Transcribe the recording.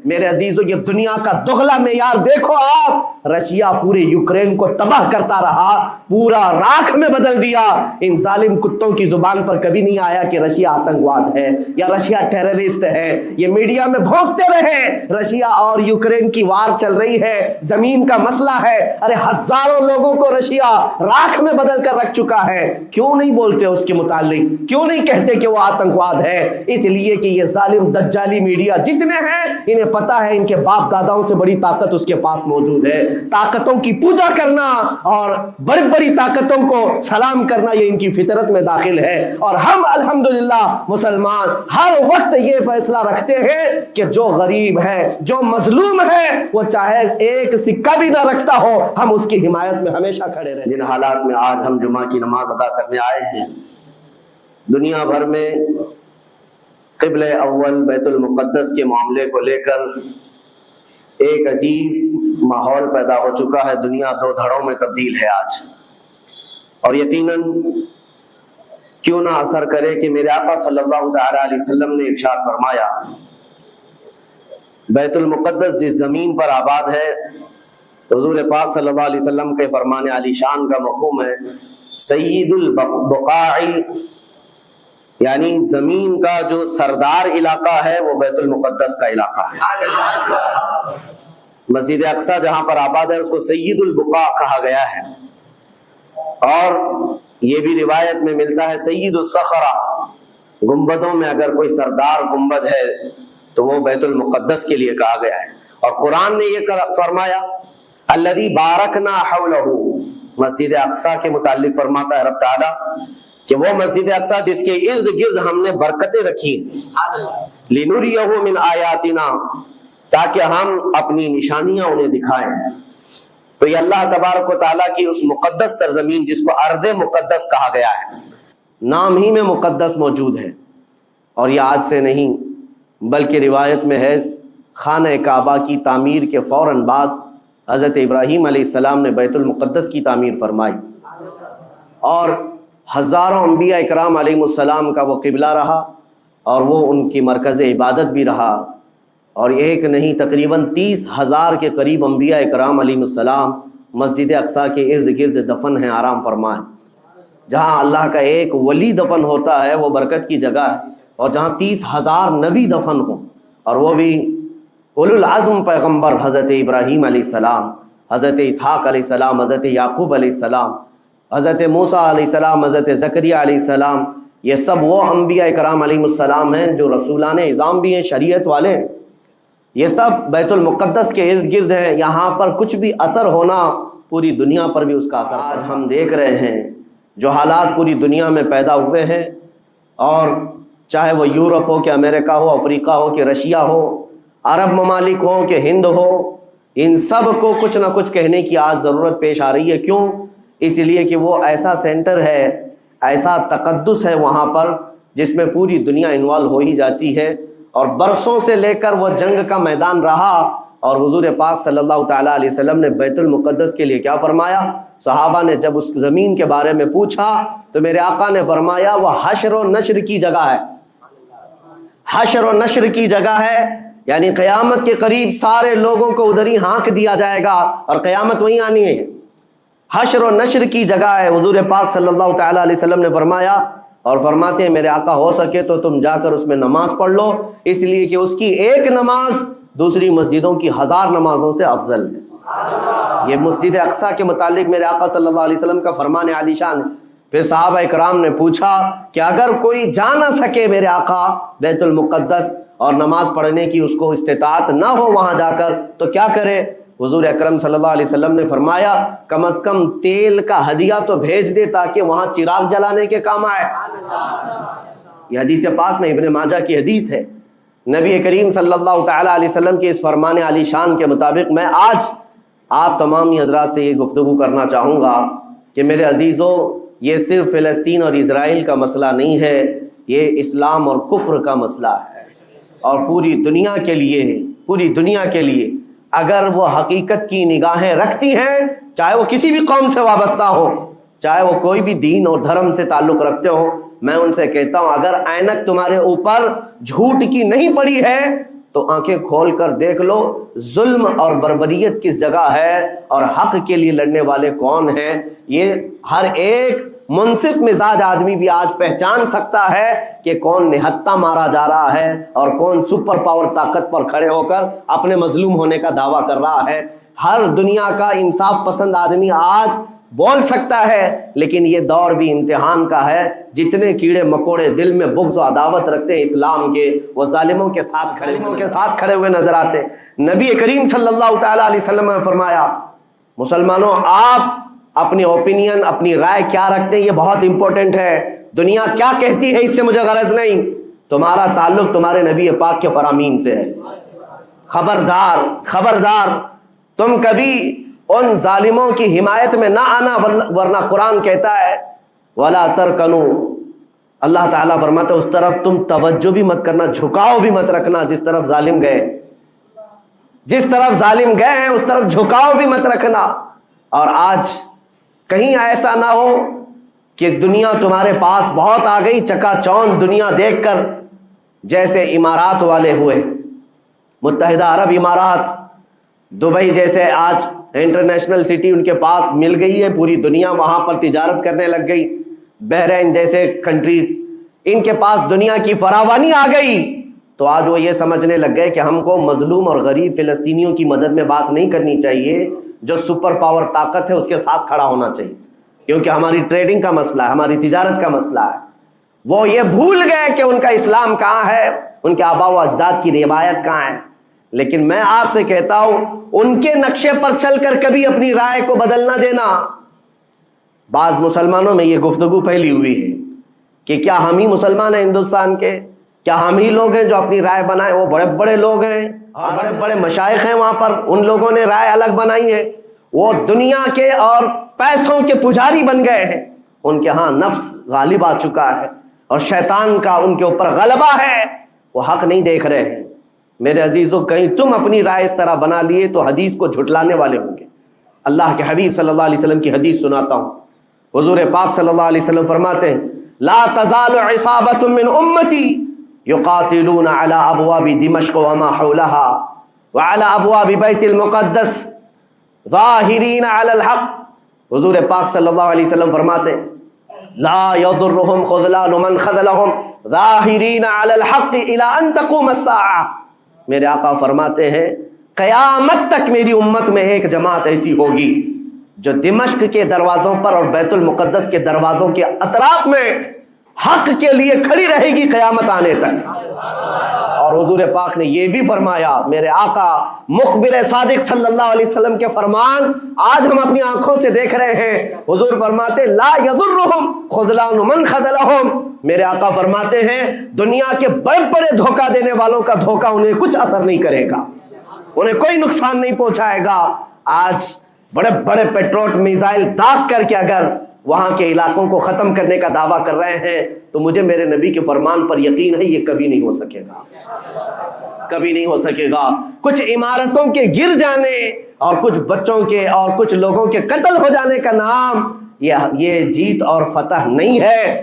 میرے عزیزوں یہ دنیا کا دغلا معیار دیکھو آپ، رشیا پورے یوکرین کو تباہ کرتا رہا، پورا راکھ میں بدل دیا۔ ان ظالم کتوں کی زبان پر کبھی نہیں آیا کہ رشیا آتنکواد ہے یا رشیا ٹیررسٹ ہے۔ یہ میڈیا میں بھونکتے رہے رشیا اور یوکرین کی وار چل رہی ہے، زمین کا مسئلہ ہے، ارے ہزاروں لوگوں کو رشیا راکھ میں بدل کر رکھ چکا ہے، کیوں نہیں بولتے اس کے متعلق، کیوں نہیں کہتے کہ وہ آتنکواد ہے؟ اس لیے کہ یہ ظالم دجالی میڈیا جتنے ہیں انہیں پتا ہے ان کے باپ داداؤں سے بڑی طاقت اس کے پاس موجود ہے۔ طاقتوں کی پوجا کرنا اور بڑی بڑی طاقتوں کو سلام کرنا یہ ان کی فطرت میں داخل ہے، اور ہم الحمدللہ مسلمان ہر وقت یہ فیصلہ رکھتے ہیں کہ جو غریب ہے، جو مظلوم ہے، وہ چاہے ایک سکہ بھی نہ رکھتا ہو، ہم اس کی حمایت میں ہمیشہ کھڑے رہیں۔ جن حالات میں آج ہم جمعہ کی نماز ادا کرنے آئے ہیں، دنیا بھر میں قبل اول بیت المقدس کے معاملے کو لے کر ایک عجیب ماحول پیدا ہو چکا ہے، دنیا دو دھڑوں میں تبدیل ہے آج، اور یقیناً کیوں نہ اثر کرے کہ میرے آقا صلی اللہ تعالی علیہ وسلم نے ارشاد فرمایا، بیت المقدس جس زمین پر آباد ہے، حضور پاک صلی اللہ علیہ وسلم کے فرمان علی شان کا مفہوم ہے سید البقاع، یعنی زمین کا جو سردار علاقہ ہے وہ بیت المقدس کا علاقہ ہے۔ مسجد اقصی جہاں پر آباد ہے اس کو سید البقاع کہا گیا ہے، اور یہ بھی روایت میں ملتا ہے سید الصخرہ، گنبدوں میں اگر کوئی سردار گنبد ہے تو وہ بیت المقدس کے لیے کہا گیا ہے۔ اور قرآن نے یہ فرمایا الذی بارکنا حولہ، مسجد اقصی کے متعلق فرماتا ہے رب تعالیٰ کہ وہ مسجد اقصی جس کے ارد گرد ہم نے برکتیں رکھی لنریہ من آیاتنا، تاکہ ہم اپنی نشانیاں انہیں دکھائیں۔ تو یہ اللہ تبارک و تعالیٰ کی اس مقدس سرزمین جس کو ارض مقدس کہا گیا ہے، نام ہی میں مقدس موجود ہے، اور یہ آج سے نہیں بلکہ روایت میں ہے خانہ کعبہ کی تعمیر کے فوراً بعد حضرت ابراہیم علیہ السلام نے بیت المقدس کی تعمیر فرمائی، اور ہزاروں انبیاء اکرام علیہ السلام کا وہ قبلہ رہا، اور وہ ان کی مرکز عبادت بھی رہا، اور ایک نہیں تقریباً 30,000 کے قریب انبیاء اکرام علیہ السلام مسجد اقصی کے ارد گرد دفن ہیں، آرام فرمائیں۔ جہاں اللہ کا ایک ولی دفن ہوتا ہے وہ برکت کی جگہ ہے، اور جہاں 30,000 نبی دفن ہوں، اور وہ بھی اولو العزم پیغمبر حضرت ابراہیم علیہ السلام، حضرت اسحاق علیہ السلام، حضرت یعقوب علیہ السلام، حضرت موسیٰ علیہ السلام، حضرت زکریا علیہ السلام، یہ سب وہ انبیاء اکرام علیہ السلام ہیں جو رسولان اعظام بھی ہیں، شریعت والے ہیں، یہ سب بیت المقدس کے ارد گرد ہیں۔ یہاں پر کچھ بھی اثر ہونا پوری دنیا پر بھی اس کا اثر آج ہم دیکھ رہے ہیں، جو حالات پوری دنیا میں پیدا ہوئے ہیں، اور چاہے وہ یورپ ہو کہ امریکہ ہو، افریقہ ہو کہ رشیا ہو، عرب ممالک ہوں کہ ہند ہو، ان سب کو کچھ نہ کچھ کہنے کی آج ضرورت پیش آ رہی ہے۔ کیوں؟ اس لیے کہ وہ ایسا سینٹر ہے، ایسا تقدس ہے وہاں پر جس میں پوری دنیا انوالو ہو ہی جاتی ہے، اور برسوں سے لے کر وہ جنگ کا میدان رہا، اور حضور پاک صلی اللہ تعالیٰ علیہ وسلم نے بیت المقدس کے لیے کیا فرمایا؟ صحابہ نے جب اس زمین کے بارے میں پوچھا تو میرے آقا نے فرمایا وہ حشر و نشر کی جگہ ہے، حشر و نشر کی جگہ ہے، یعنی قیامت کے قریب سارے لوگوں کو ادھر ہی ہانک دیا جائے گا، اور قیامت وہیں آنی ہے، حشر و نشر کی جگہ ہے۔ حضور پاک صلی اللہ تعالیٰ علیہ وسلم نے فرمایا، اور فرماتے ہیں میرے آقا ہو سکے تو تم جا کر اس میں نماز پڑھ لو، اس لیے کہ اس کی ایک نماز دوسری مسجدوں کی 1000 نمازوں سے افضل ہے۔ یہ مسجد اقصی کے متعلق میرے آقا صلی اللہ علیہ وسلم کا فرمان عالی شان ہے۔ پھر صحابہ اکرام نے پوچھا کہ اگر کوئی جا نہ سکے میرے آقا بیت المقدس اور نماز پڑھنے کی اس کو استطاعت نہ ہو وہاں جا کر تو کیا کرے؟ حضور اکرم صلی اللہ علیہ وسلم نے فرمایا کم از کم تیل کا ہدیہ تو بھیج دے تاکہ وہاں چراغ جلانے کے کام آئے۔ یہ حدیث پاک میں ابن ماجہ کی حدیث ہے۔ نبی کریم صلی اللہ تعالیٰ علیہ وسلم کے اس فرمان علی شان کے مطابق میں آج آپ تمام حضرات سے یہ گفتگو کرنا چاہوں گا کہ میرے عزیزوں، یہ صرف فلسطین اور اسرائیل کا مسئلہ نہیں ہے، یہ اسلام اور کفر کا مسئلہ ہے، اور پوری دنیا کے لیے ہے، پوری دنیا کے لیے۔ اگر وہ حقیقت کی نگاہیں رکھتی ہیں، چاہے وہ کسی بھی قوم سے وابستہ ہو، چاہے وہ کوئی بھی دین اور دھرم سے تعلق رکھتے ہو، میں ان سے کہتا ہوں اگر اینک تمہارے اوپر جھوٹ کی نہیں پڑی ہے تو آنکھیں کھول کر دیکھ لو ظلم اور بربریت کس جگہ ہے اور حق کے لیے لڑنے والے کون ہیں. یہ ہر ایک منصف مزاج آدمی بھی آج پہچان سکتا ہے کہ کون نہتہ مارا جا رہا ہے اور کون سپر پاور طاقت پر کھڑے ہو کر اپنے مظلوم ہونے کا دعویٰ کر رہا ہے. ہر دنیا کا انصاف پسند آدمی آج بول سکتا ہے، لیکن یہ دور بھی امتحان کا ہے. جتنے کیڑے مکوڑے دل میں بغض و عداوت رکھتے ہیں اسلام کے، وہ ظالموں کے ساتھ کھڑے ہوئے نظر آتے ہیں. نبی کریم صلی اللہ تعالیٰ علیہ وسلم نے فرمایا مسلمانوں آپ اپنی اوپینین، اپنی رائے کیا رکھتے ہیں یہ بہت امپورٹنٹ ہے. دنیا کیا کہتی ہے اس سے مجھے غرض نہیں، تمہارا تعلق تمہارے نبی پاک کے فرامین سے ہے. خبردار خبردار تم کبھی ان ظالموں کی حمایت میں نہ آنا، ورنہ قرآن کہتا ہے وَلَا تَرْكَنُوا، اللہ تعالیٰ فرماتا ہے اس طرف تم توجہ بھی مت کرنا، جھکاؤ بھی مت رکھنا جس طرف ظالم گئے، جس طرف ظالم گئے ہیں اس طرف جھکاؤ بھی مت رکھنا. اور آج کہیں ایسا نہ ہو کہ دنیا تمہارے پاس بہت آ گئی، چکا چوند دنیا دیکھ کر جیسے امارات والے ہوئے، متحدہ عرب امارات، دبئی جیسے آج انٹرنیشنل سٹی ان کے پاس مل گئی ہے، پوری دنیا وہاں پر تجارت کرنے لگ گئی. بحرین جیسے کنٹریز، ان کے پاس دنیا کی فراوانی آ گئی، تو آج وہ یہ سمجھنے لگ گئے کہ ہم کو مظلوم اور غریب فلسطینیوں کی مدد میں بات نہیں کرنی چاہیے، جو سپر پاور طاقت ہے اس کے ساتھ کھڑا ہونا چاہیے، کیونکہ ہماری ٹریڈنگ کا مسئلہ ہے، ہماری تجارت کا مسئلہ ہے. وہ یہ بھول گئے کہ ان کا اسلام کہاں ہے، ان کے آباء و اجداد کی روایت کہاں ہے. لیکن میں آپ سے کہتا ہوں ان کے نقشے پر چل کر کبھی اپنی رائے کو بدل نہ دینا. بعض مسلمانوں میں یہ گفتگو پھیلی ہوئی ہے کہ کیا ہم ہی مسلمان ہیں ہندوستان کے، کیا ہم ہی لوگ ہیں جو اپنی رائے بنائیں، وہ بڑے بڑے لوگ ہیں اور بڑے بڑے مشائخ ہیں وہاں پر، ان لوگوں نے رائے الگ بنائی ہے. وہ دنیا کے اور پیسوں کے پجاری بن گئے ہیں، ان کے ہاں نفس غالب آ چکا ہے اور شیطان کا ان کے اوپر غلبہ ہے، وہ حق نہیں دیکھ رہے ہیں. میرے عزیزوں کہیں تم اپنی رائے اس طرح بنا لیے تو حدیث کو جھٹلانے والے ہوں گے. اللہ کے حبیب صلی اللہ علیہ وسلم کی حدیث سناتا ہوں. حضور پاک صلی اللہ علیہ وسلم فرماتے ہیں لا تزال عصابۃ من امتی یقاتلون علی ابواب دمشق وما حولها وعلى ابواب بیت المقدس ظاہرین علی الحق. حضور پاک صلی اللہ علیہ وسلم فرماتے ہیں لا یضرهم خذلان من خذلهم ظاہرین علی الحق الى ان تقوم الساعہ. میرے آقا فرماتے ہیں قیامت تک میری امت میں ایک جماعت ایسی ہوگی جو دمشق کے دروازوں پر اور بیت المقدس کے دروازوں کے اطراف میں حق کے لیے کھڑی رہے گی قیامت آنے تک. اور حضور پاک نے یہ بھی فرمایا، میرے آقا مخبر صادق صلی اللہ علیہ وسلم کے فرمان آج ہم اپنی آنکھوں سے دیکھ رہے ہیں. حضور فرماتے لا یضرهم خذلان من خذلهم. میرے آقا فرماتے ہیں دنیا کے بڑے بڑے دھوکہ دینے والوں کا دھوکہ انہیں کچھ اثر نہیں کرے گا، انہیں کوئی نقصان نہیں پہنچائے گا. آج بڑے بڑے پیٹروٹ میزائل داغ کر کے اگر وہاں کے علاقوں کو ختم کرنے کا دعویٰ کر رہے ہیں تو مجھے میرے نبی کے فرمان پر یقین ہے یہ کبھی نہیں ہو سکے گا، کبھی نہیں ہو سکے گا. کچھ عمارتوں کے گر جانے اور کچھ بچوں کے اور کچھ لوگوں کے قتل ہو جانے کا نام یہ جیت اور فتح نہیں ہے.